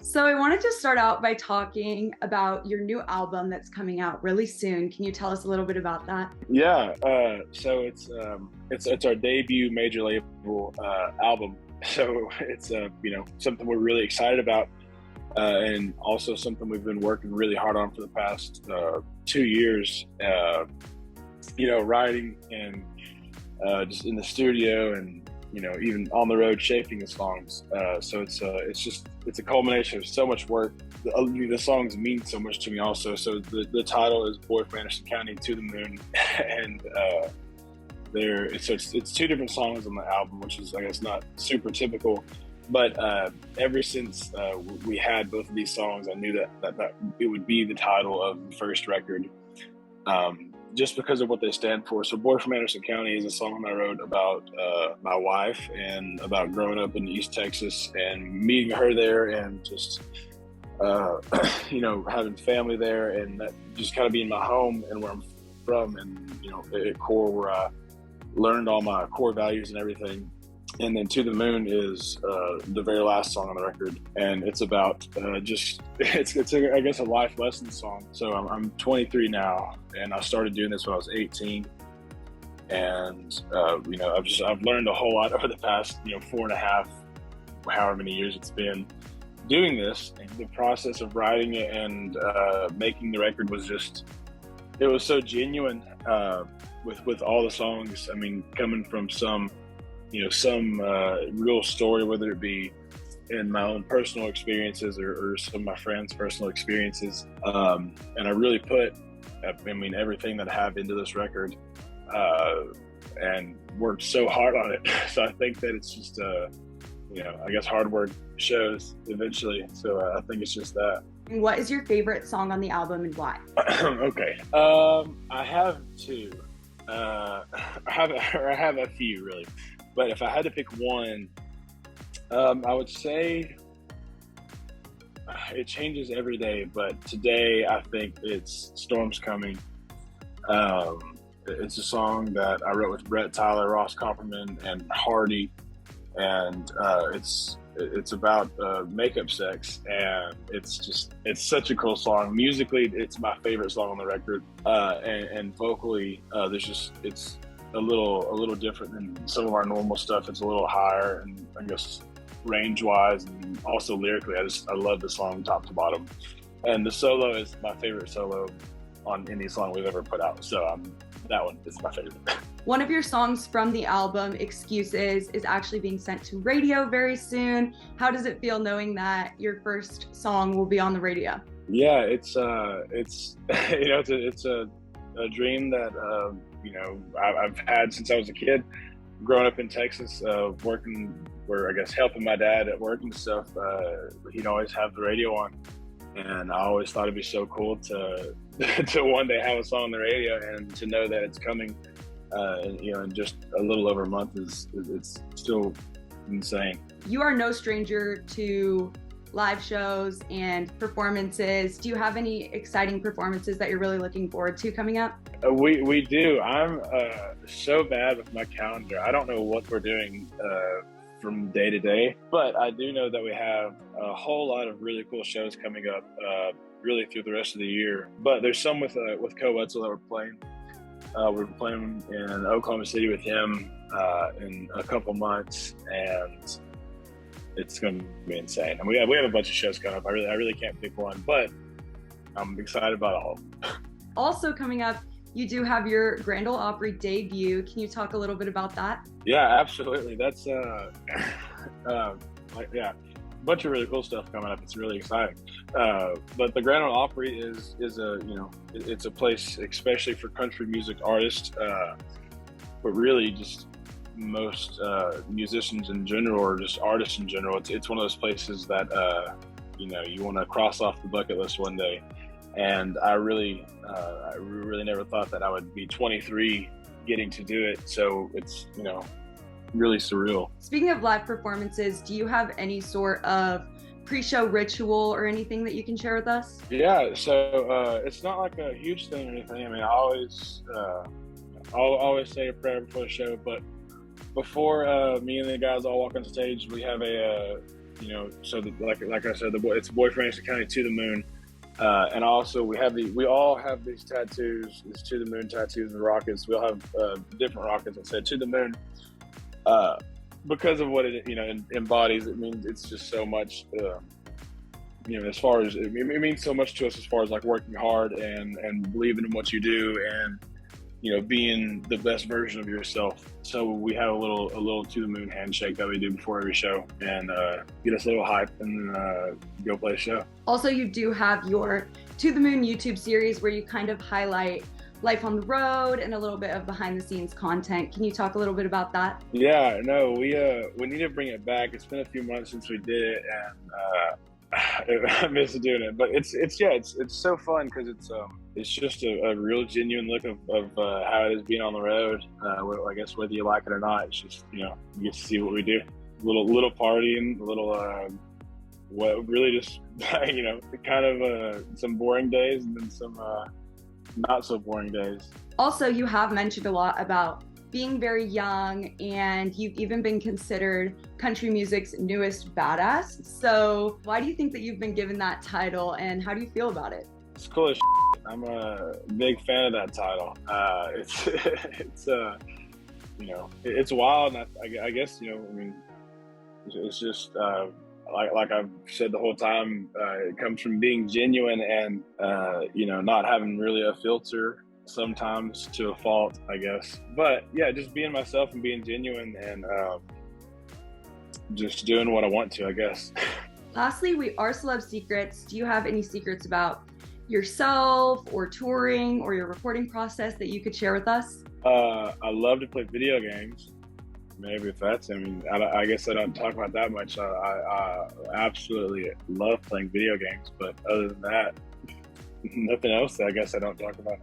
So I wanted to start out by talking about your new album that's coming out really soon. Can you tell us a little bit about that? Yeah, so it's our debut major label album. So it's something we're really excited about, and also something we've been working really hard on for the past 2 years. Writing and just in the studio and even on the road shaping the songs. So it's a culmination of so much work. The songs mean so much to me also. So the title is Boy from Anderson County, To the Moon, and it's two different songs on the album, which is, I guess, not super typical. But ever since we had both of these songs, I knew that it would be the title of the first record. Just because of what they stand for. So Boy from Anderson County is a song I wrote about my wife and about growing up in East Texas and meeting her there and just, having family there and that just kind of being my home and where I'm from and, at core where I learned all my core values and everything. And then To the Moon is the very last song on the record, and it's about I guess a life lesson song. So I'm 23 now, and I started doing this when I was 18, and I've learned a whole lot over the past 4.5, however many years it's been doing this. And the process of writing it and making the record was it was so genuine with all the songs. I mean, coming from some real story, whether it be in my own personal experiences or some of my friends' personal experiences. And I really put, everything that I have into this record and worked so hard on it. So I think that it's just, I guess hard work shows eventually. So I think it's just that. What is your favorite song on the album and why? Okay. I have two. I have a few, really. But if I had to pick one, I would say it changes every day. But today, I think it's Storm's Coming. It's a song that I wrote with Brett Tyler, Ross Copperman, and Hardy. And it's about makeup sex. And it's such a cool song. Musically, it's my favorite song on the record. And vocally, it's a little different than some of our normal stuff. It's a little higher, and I guess range-wise, and also lyrically, I love the song top to bottom. And the solo is my favorite solo on any song we've ever put out. So that one is my favorite. One of your songs from the album, Excuses, is actually being sent to radio very soon. How does it feel knowing that your first song will be on the radio? Yeah, it's a dream that I've had since I was a kid, growing up in Texas, working where, I guess, helping my dad at work and stuff. He'd always have the radio on, and I always thought it'd be so cool to to one day have a song on the radio and to know that it's coming. In just a little over a month it's still insane. You are no stranger to live shows and performances. Do you have any exciting performances that you're really looking forward to coming up? We do. I'm so bad with my calendar. I don't know what we're doing from day to day, but I do know that we have a whole lot of really cool shows coming up really through the rest of the year. But there's some with Co Wetzel that we're playing. We're playing in Oklahoma City with him in a couple months, and it's going to be insane. And we have a bunch of shows coming up. I really can't pick one, but I'm excited about all of them. Also coming up, you do have your Grand Ole Opry debut. Can you talk a little bit about that? Yeah, absolutely. That's a bunch of really cool stuff coming up. It's really exciting. But the Grand Ole Opry is it's a place especially for country music artists, but really just most musicians in general, or just artists in general. It's one of those places that you want to cross off the bucket list one day. And I really never thought that I would be 23 getting to do it. So it's really surreal. Speaking of live performances, do you have any sort of pre-show ritual or anything that you can share with us? Yeah, so it's not like a huge thing or anything. I mean, I'll always say a prayer before the show, but before me and the guys all walk on stage, we have a you know, so like I said, it's Boyfriend County to the Moon. And also we all have these tattoos, these To the Moon tattoos and rockets. We all have different rockets that say To the Moon. Because of what it, you know, embodies. It means it's just so much, you know, as far as it means so much to us as far as like working hard and believing in what you do and, you know, being the best version of yourself. So we have a little To the Moon handshake that we do before every show and get us a little hype and go play a show. Also, you do have your To the Moon YouTube series where you kind of highlight life on the road and a little bit of behind the scenes content. Can you talk a little bit about that? Yeah, no, we need to bring it back. It's been a few months since we did it, and I miss doing it. But it's so fun because it's just a real genuine look of how it is being on the road. I guess whether you like it or not, it's just, you know, you get to see what we do. Little partying, a little what really just you know, kind of some boring days and then some not so boring days. Also, you have mentioned a lot about being very young, and you've even been considered country music's newest badass. So why do you think that you've been given that title, and how do you feel about it? It's cool as shit. I'm a big fan of that title. It's you know, it's wild, and I guess, you know, I mean, it's just like I've said the whole time, it comes from being genuine and you know, not having really a filter sometimes to a fault, I guess. But yeah, just being myself and being genuine and just doing what I want to, I guess. Lastly, we are Celeb Secrets. Do you have any secrets about yourself or touring or your recording process that you could share with us? I love to play video games. Maybe if that's, I mean, I guess I don't talk about that much. I absolutely love playing video games, but other than that, nothing else that I guess I don't talk about.